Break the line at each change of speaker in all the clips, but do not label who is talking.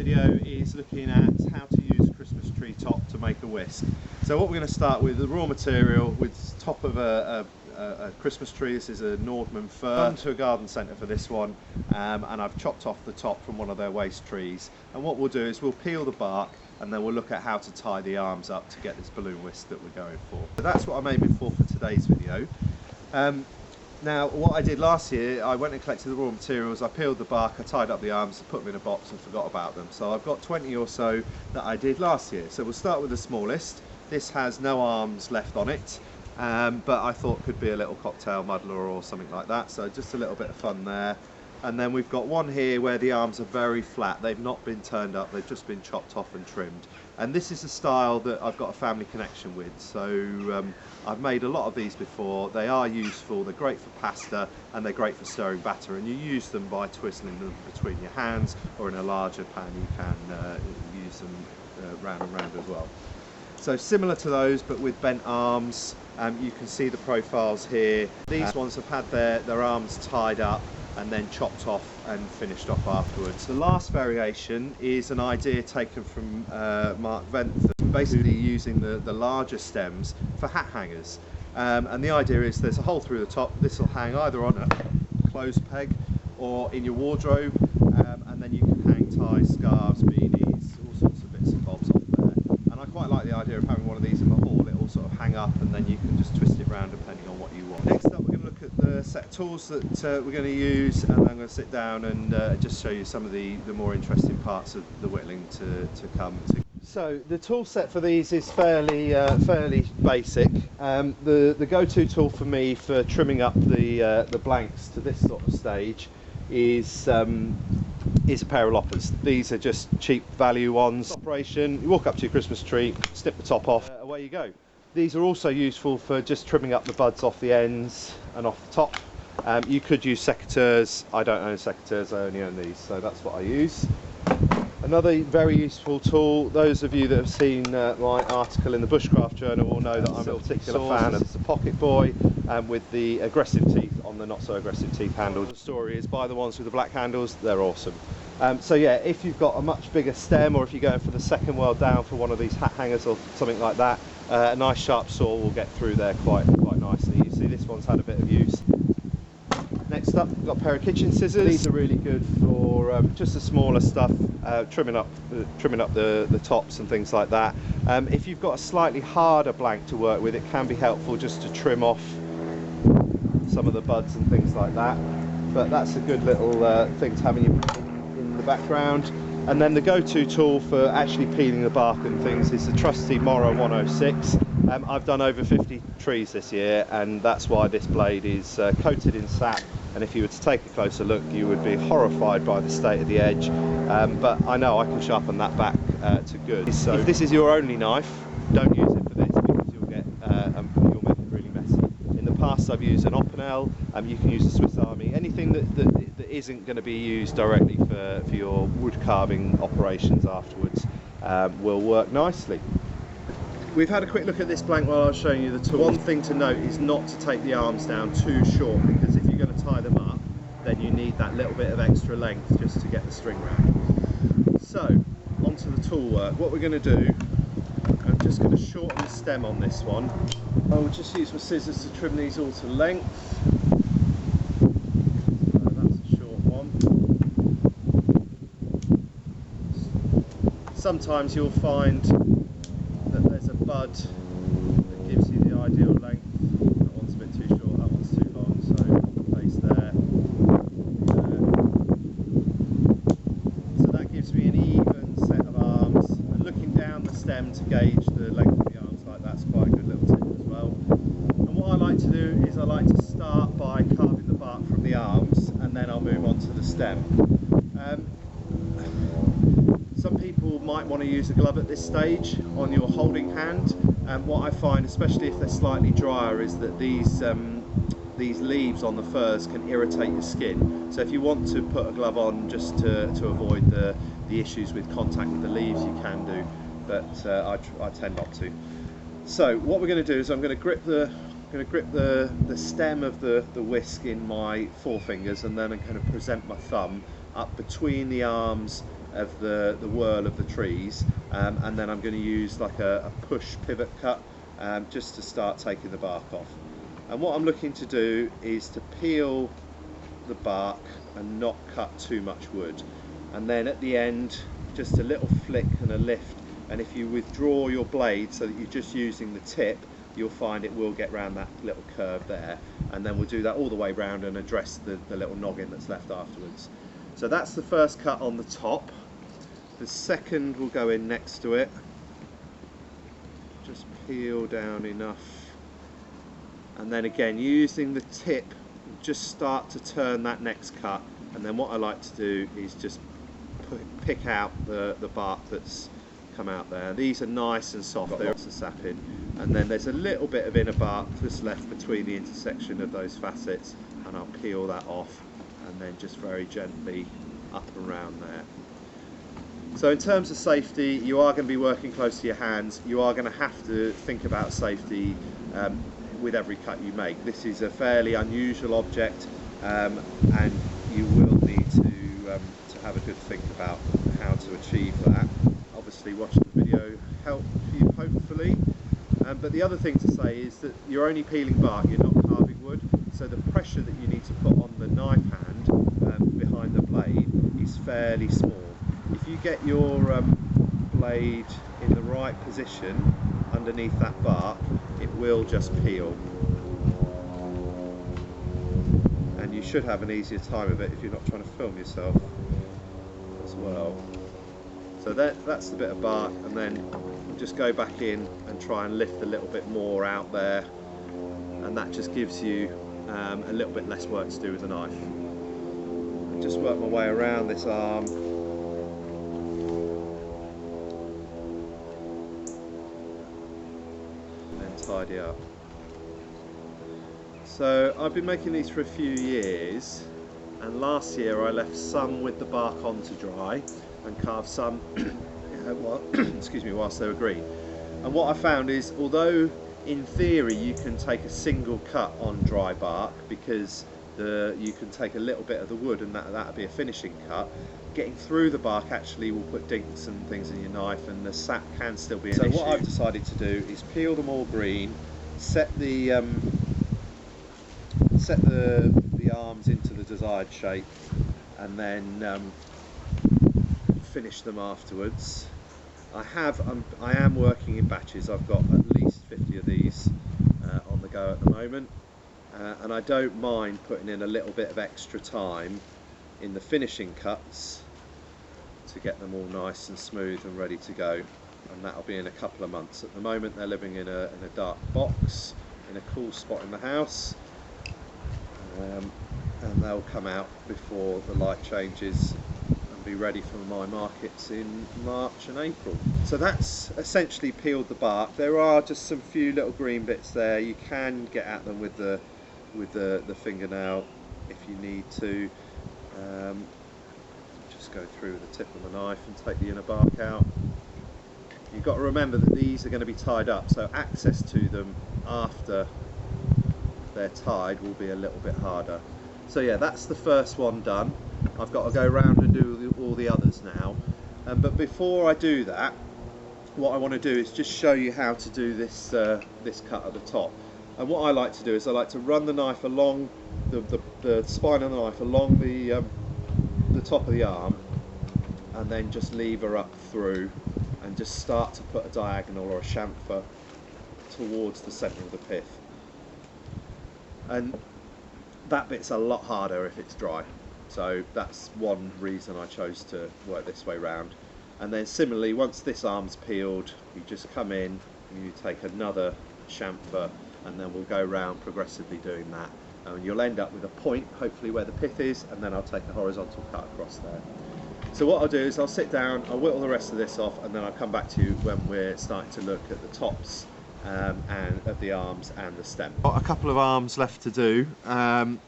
video is looking at how to use a Christmas tree top to make a whisk. So what we're going to start with the raw material with top of a Christmas tree. This is a Nordman fir. I've gone to a garden centre for this one, and I've chopped off the top from one of their waste trees. And what we'll do is we'll peel the bark and then we'll look at how to tie the arms up to get this balloon whisk that we're going for. So that's what I'm aiming for today's video. Now what I did last year, I went and collected the raw materials, I peeled the bark, I tied up the arms, put them in a box and forgot about them. So I've got 20 or so that I did last year. So we'll start with the smallest. This has no arms left on it, but I thought could be a little cocktail muddler or something like that. So just a little bit of fun there. And then we've got one here where the arms are very flat. They've not been turned up, they've just been chopped off and trimmed. And this is a style that I've got a family connection with. So I've made a lot of these before. They are useful, they're great for pasta and they're great for stirring batter. And you use them by twizzling them between your hands, or in a larger pan you can use them round and round as well. So similar to those but with bent arms. You can see the profiles here. These ones have had their arms tied up and then chopped off and finished off afterwards. The last variation is an idea taken from Mark Venth, basically using the larger stems for hat hangers. And the idea is there's a hole through the top. This will hang either on a clothes peg or in your wardrobe, and then you can hang ties, scarves, beanies, all sorts of bits and bobs off there. And I quite like the idea of having one of these in the hall. It will sort of hang up and then you can just twist it around depending on what you want. Next up, we're going to look at the set of tools that we're going to use, and I'm going to sit down and just show you some of the more interesting parts of the whittling to come. So the tool set for these is fairly basic. The go-to tool for me for trimming up the blanks to this sort of stage is a pair of loppers. These are just cheap value ones. Operation, you walk up to your Christmas tree, snip the top off, away you go. These are also useful for just trimming up the buds off the ends and off the top. You could use secateurs. I don't own secateurs, I only own these, so that's what I use. Another very useful tool, those of you that have seen my article in the Bushcraft Journal will know that I'm a particular fan of the Pocket Boy with the aggressive teeth on the not so aggressive teeth handle. The story is buy the ones with the black handles, they're awesome. So yeah, if you've got a much bigger stem, or if you're going for the second weld down for one of these hat hangers or something like that, a nice sharp saw will get through there quite nicely. You see this one's had a bit of use. Next up, we've got a pair of kitchen scissors. These are really good for just the smaller stuff, trimming up the tops and things like that. If you've got a slightly harder blank to work with, it can be helpful just to trim off some of the buds and things like that. But that's a good little thing to have in the background. And then the go-to tool for actually peeling the bark and things is the trusty Morrow 106. I've done over 50 trees this year, and that's why this blade is coated in sap. And if you were to take a closer look, you would be horrified by the state of the edge. But I know I can sharpen that back to good. So if this is your only knife, don't use it for this because you'll make it really messy. In the past, I've used an Opinel. You can use a Swiss Army. Anything that isn't going to be used directly for your wood carving operations afterwards will work nicely. We've had a quick look at this blank while I was showing you the tool. One thing to note is not to take the arms down too short, because if you're going to tie them up, then you need that little bit of extra length just to get the string round. So, onto the tool work. What we're going to do, I'm just going to shorten the stem on this one. I'll just use my scissors to trim these all to length. That's a short one. Sometimes you'll find that there's a bud that gives you the ideal length. That one's a bit too short, that one's too long, so place there. So that gives me an even set of arms, and looking down the stem to gauge the length of the arms like that's quite a good little tip as well. And what I like to do is I like to start by carving the bark from the arms, and then I'll move on to the stem. Some people might want to use a glove at this stage on your holding hand, and what I find, especially if they're slightly drier, is that these leaves on the firs can irritate your skin. So if you want to put a glove on just to avoid the issues with contact with the leaves, you can do, but I tend not to. So what we're going to do is I'm going to grip the stem of the whisk in my forefingers, and then I'm going to present my thumb up between the arms of the whirl of the trees, and then I'm going to use like a push pivot cut just to start taking the bark off. And what I'm looking to do is to peel the bark and not cut too much wood, and then at the end just a little flick and a lift, and if you withdraw your blade so that you're just using the tip, you'll find it will get round that little curve there, and then we'll do that all the way round and address the little noggin that's left afterwards. So that's the first cut on the top. The second will go in next to it. Just peel down enough, and then again using the tip just start to turn that next cut, and then what I like to do is just pick out the bark that's come out there. These are nice and soft, there's lots of sap in, and then there's a little bit of inner bark just left between the intersection of those facets, and I'll peel that off and then just very gently up and around there. So in terms of safety, you are going to be working close to your hands. You are going to have to think about safety with every cut you make. This is a fairly unusual object, and you will need to have a good think about how to achieve that. Obviously watching the video helped you hopefully, but the other thing to say is that you're only peeling bark, you're not carving wood, so the pressure that you need to put on the knife hand behind the blade is fairly small. If you get your blade in the right position underneath that bark, it will just peel, and you should have an easier time of it if you're not trying to film yourself as well. So that's the bit of bark, and then we'll just go back in and try and lift a little bit more out there, and that just gives you a little bit less work to do with the knife. And just work my way around this arm. Tidy up. So I've been making these for a few years, and last year I left some with the bark on to dry and carved some excuse me, whilst they were green. And what I found is, although in theory you can take a single cut on dry bark because you can take a little bit of the wood and that'll be a finishing cut, getting through the bark actually will put dinks and things in your knife, and the sap can still be an issue. So what I've decided to do is peel them all green, set the arms into the desired shape, and then finish them afterwards. I am working in batches. I've got at least 50 of these on the go at the moment, and I don't mind putting in a little bit of extra time in the finishing cuts to get them all nice and smooth and ready to go, and that'll be in a couple of months. At the moment they're living in a dark box in a cool spot in the house, and they'll come out before the light changes and be ready for my markets in March and April. So that's essentially peeled the bark. There are just some few little green bits there. You can get at them with the fingernail if you need to. Just go through with the tip of the knife and take the inner bark out. You've got to remember that these are going to be tied up, so access to them after they're tied will be a little bit harder. So yeah, that's the first one done. I've got to go around and do all the others now, but before I do that, what I want to do is just show you how to do this this cut at the top. And what I like to do is I like to run the knife along the spine of the knife along the top of the arm, and then just lever up through and just start to put a diagonal or a chamfer towards the centre of the pith. And that bit's a lot harder if it's dry, so that's one reason I chose to work this way round. And then similarly, once this arm's peeled, you just come in and you take another chamfer, and then we'll go round progressively doing that, and you'll end up with a point hopefully where the pith is, and then I'll take a horizontal cut across there. So what I'll do is I'll sit down, I'll whittle the rest of this off, and then I'll come back to you when we're starting to look at the tops and of the arms and the stem. Got a couple of arms left to do, but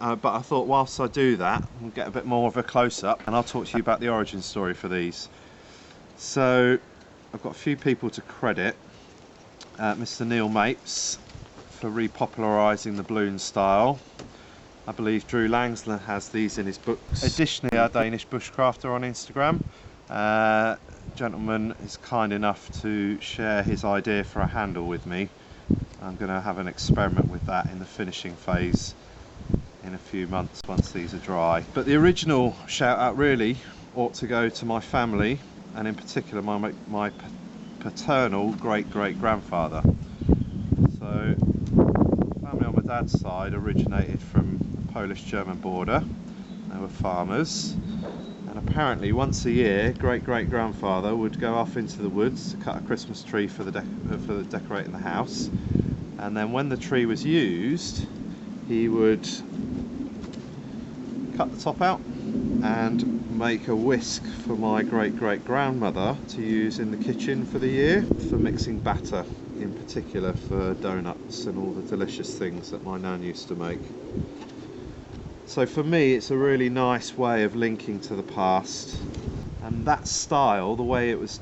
I thought whilst I do that we'll get a bit more of a close-up, and I'll talk to you about the origin story for these. So I've got a few people to credit. Mr. Neil Mapes for repopularising the balloon style. I believe Drew Langsland has these in his books. Additionally, our Danish bushcrafter on Instagram, Gentleman is kind enough to share his idea for a handle with me. I'm going to have an experiment with that in the finishing phase in a few months once these are dry. But the original shout out really ought to go to my family, and in particular my paternal great-great-grandfather. So family on my dad's side originated from the Polish-German border. They were farmers, and apparently once a year great-great-grandfather would go off into the woods to cut a Christmas tree for decorating the house, and then when the tree was used he would cut the top out and make a whisk for my great-great-grandmother to use in the kitchen for the year, for mixing batter, in particular for donuts and all the delicious things that my nan used to make. So for me it's a really nice way of linking to the past, and that style, the way it was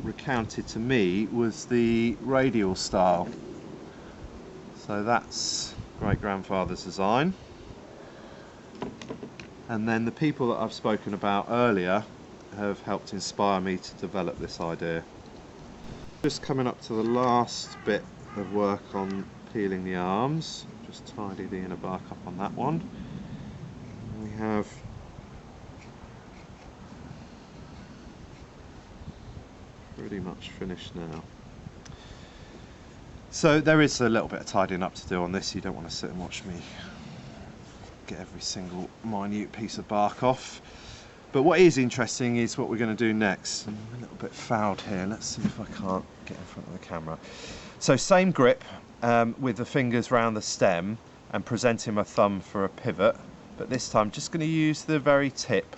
recounted to me, was the radial style. So that's great-grandfather's design. And then the people that I've spoken about earlier have helped inspire me to develop this idea. Just coming up to the last bit of work on peeling the arms. Just tidy the inner bark up on that one. We have pretty much finished now. So there is a little bit of tidying up to do on this. You don't want to sit and watch me get every single minute piece of bark off. But what is interesting is what we're going to do next. I'm a little bit fouled here. Let's see if I can't get in front of the camera. So same grip with the fingers round the stem and presenting my thumb for a pivot, but this time just going to use the very tip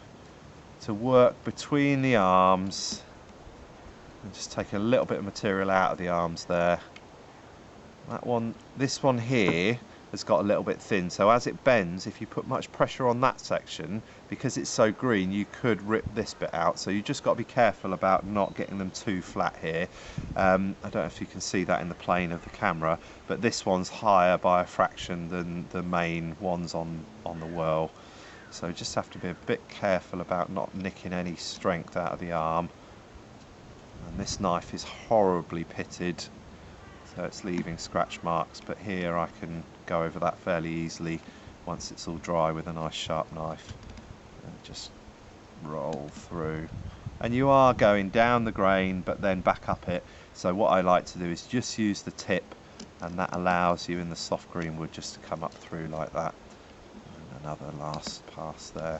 to work between the arms and just take a little bit of material out of the arms there. That one, this one here has got a little bit thin, so as it bends, if you put much pressure on that section, because it's so green, you could rip this bit out. So you just got to be careful about not getting them too flat here. I don't know if you can see that in the plane of the camera, but this one's higher by a fraction than the main ones on the whirl. So just have to be a bit careful about not nicking any strength out of the arm. And this knife is horribly pitted, so it's leaving scratch marks, but here I can go over that fairly easily once it's all dry with a nice sharp knife, and just roll through. And you are going down the grain but then back up it, so what I like to do is just use the tip, and that allows you in the soft green wood just to come up through like that. And another last pass there,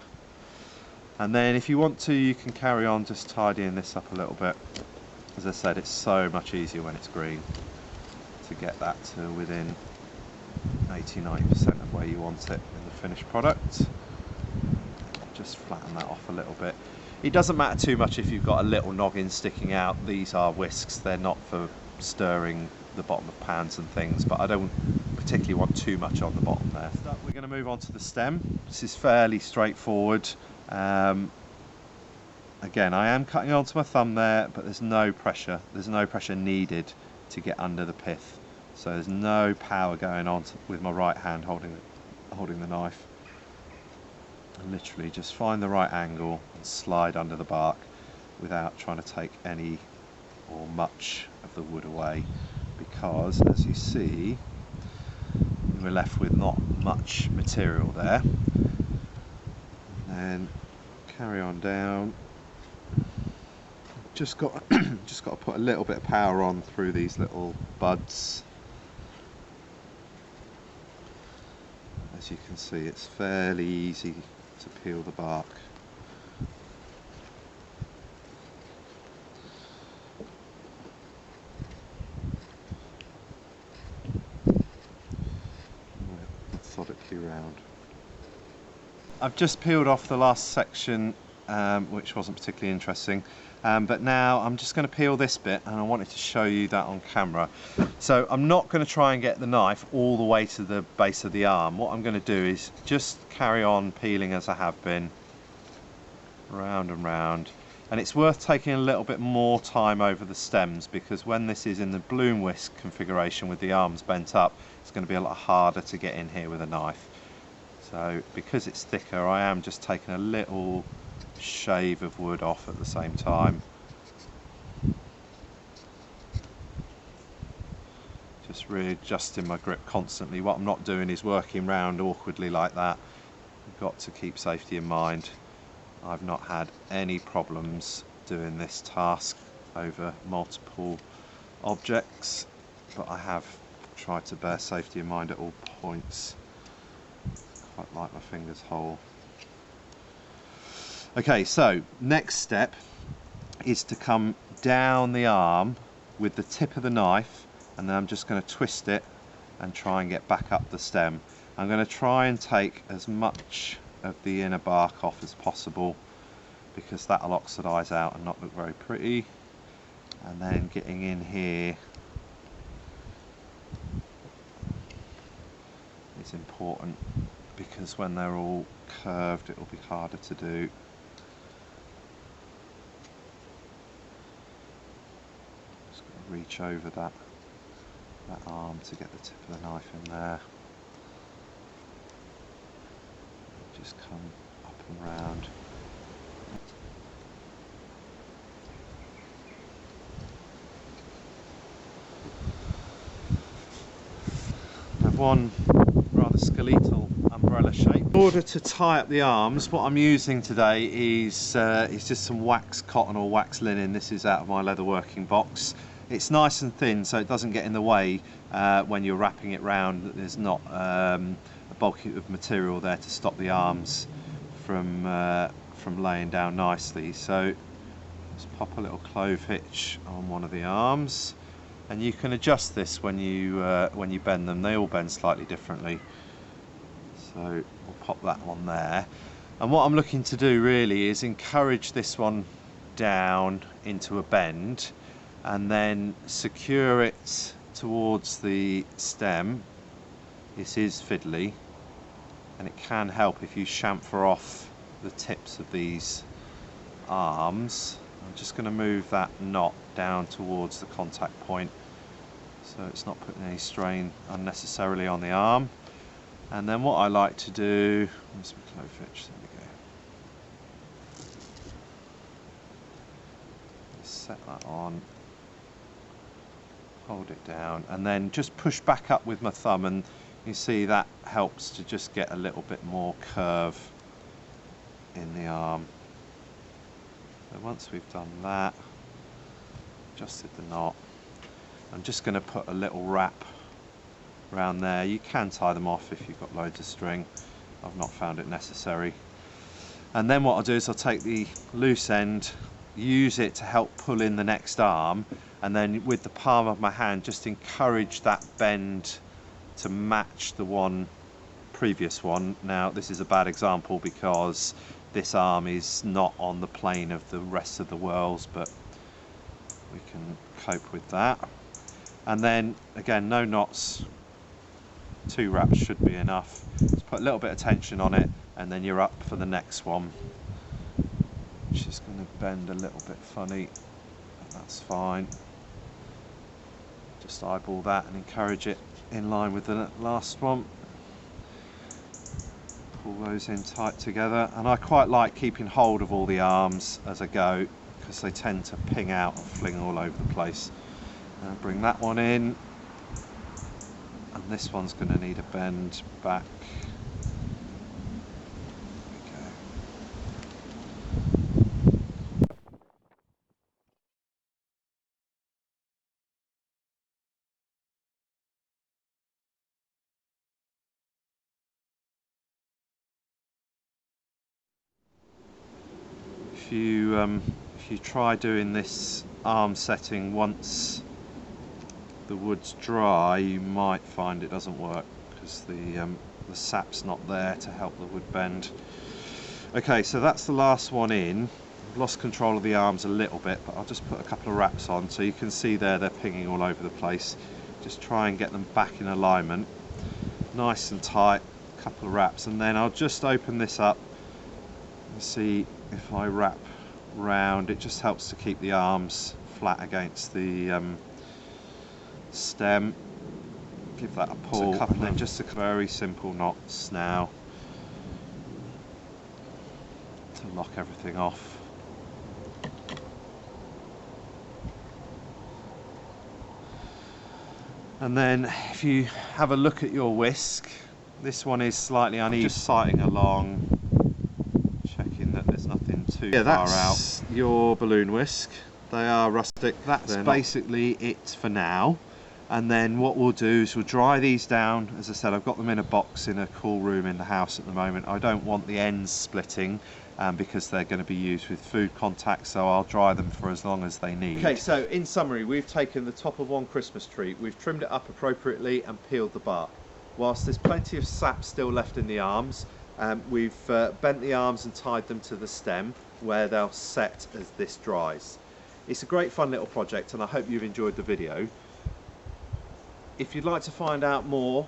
and then if you want to you can carry on just tidying this up a little bit. As I said, it's so much easier when it's green to get that to within 80-90% of where you want it in the finished product. Just flatten that off a little bit. It doesn't matter too much if you've got a little noggin sticking out. These are whisks, they're not for stirring the bottom of pans and things, but I don't particularly want too much on the bottom there. We're going to move on to the stem. This is fairly straightforward. Again, I am cutting onto my thumb there, but there's no pressure needed to get under the pith, so there's no power going on with my right hand holding the knife. And literally just find the right angle and slide under the bark without trying to take any or much of the wood away, because as you see we're left with not much material there. And then carry on down. Just got to put a little bit of power on through these little buds. As you can see, it's fairly easy to peel the bark. Methodically round. I've just peeled off the last section, which wasn't particularly interesting, but now I'm just going to peel this bit, and I wanted to show you that on camera. So I'm not going to try and get the knife all the way to the base of the arm. What I'm going to do is just carry on peeling as I have been, round and round. And it's worth taking a little bit more time over the stems, because when this is in the bloom whisk configuration with the arms bent up, it's going to be a lot harder to get in here with a knife. So because it's thicker, I am just taking a little shave of wood off at the same time. Just readjusting my grip constantly. What I'm not doing is working round awkwardly like that. You've got to keep safety in mind. I've not had any problems doing this task over multiple objects, but I have tried to bear safety in mind at all points. Quite like my fingers whole. Okay, so next step is to come down the arm with the tip of the knife, and then I'm just going to twist it and try and get back up the stem. I'm going to try and take as much of the inner bark off as possible, because that'll oxidize out and not look very pretty. And then getting in here is important, because when they're all curved it will be harder to do. Just got to reach over that arm to get the tip of the knife in there. Just come up and round. I have one rather skeletal umbrella shape. In order to tie up the arms, what I'm using today is just some wax cotton or wax linen. This is out of my leather working box. It's nice and thin, so it doesn't get in the way when you're wrapping it round. There's not a bulk of material there to stop the arms from laying down nicely. So just pop a little clove hitch on one of the arms, and you can adjust this when you bend them. They all bend slightly differently. So we'll pop that on there. And what I'm looking to do really is encourage this one down into a bend, and then secure it towards the stem. This is fiddly, and it can help if you chamfer off the tips of these arms. I'm just going to move that knot down towards the contact point, so it's not putting any strain unnecessarily on the arm. And then what I like to do, where's my clove hitch? There we go. Set that on, hold it down, and then just push back up with my thumb, and you see that helps to just get a little bit more curve in the arm. So once we've done that, adjusted the knot, I'm just going to put a little wrap around there. You can tie them off if you've got loads of string. I've not found it necessary. And then what I'll do is I'll take the loose end, use it to help pull in the next arm, and then with the palm of my hand just encourage that bend to match the previous one. Now this is a bad example because this arm is not on the plane of the rest of the whirls, but we can cope with that. And then again, no knots, 2 wraps should be enough. Just put a little bit of tension on it, and then you're up for the next one, which is going to bend a little bit funny, but that's fine. Just eyeball that and encourage it in line with the last one. Pull those in tight together, and I quite like keeping hold of all the arms as I go, because they tend to ping out and fling all over the place. And bring that one in, and this one's going to need a bend back. If you try doing this arm setting once the wood's dry, you might find it doesn't work, because the sap's not there to help the wood bend. Okay, so that's the last one in. I've lost control of the arms a little bit, but I'll just put a couple of wraps on so you can see there they're pinging all over the place. Just try and get them back in alignment, nice and tight. A couple of wraps, and then I'll just open this up and see if I wrap round. It just helps to keep the arms flat against the stem. Give that a pull, and then just a very simple knots now to to lock everything off. And then if you have a look at your whisk, this one is slightly uneven. Just sighting along, checking that there's nothing too far out. Your balloon whisk. They are rustic. That's basically it for now. And then what we'll do is we'll dry these down. As I said, I've got them in a box in a cool room in the house at the moment. I don't want the ends splitting because they're going to be used with food contact, so I'll dry them for as long as they need. Okay, so in summary, we've taken the top of one Christmas tree, we've trimmed it up appropriately and peeled the bark. Whilst there's plenty of sap still left in the arms, we've bent the arms and tied them to the stem where they'll set as this dries. It's a great fun little project and I hope you've enjoyed the video. If you'd like to find out more,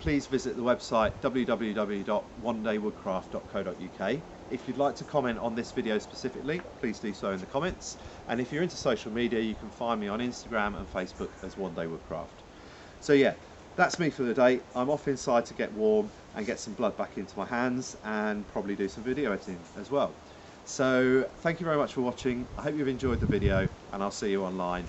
please visit the website www.onedaywoodcraft.co.uk. If you'd like to comment on this video specifically, please do so in the comments. And if you're into social media, you can find me on Instagram and Facebook as One Day Woodcraft. So yeah, that's me for the day. I'm off inside to get warm and get some blood back into my hands and probably do some video editing as well. So thank you very much for watching. I hope you've enjoyed the video and I'll see you online.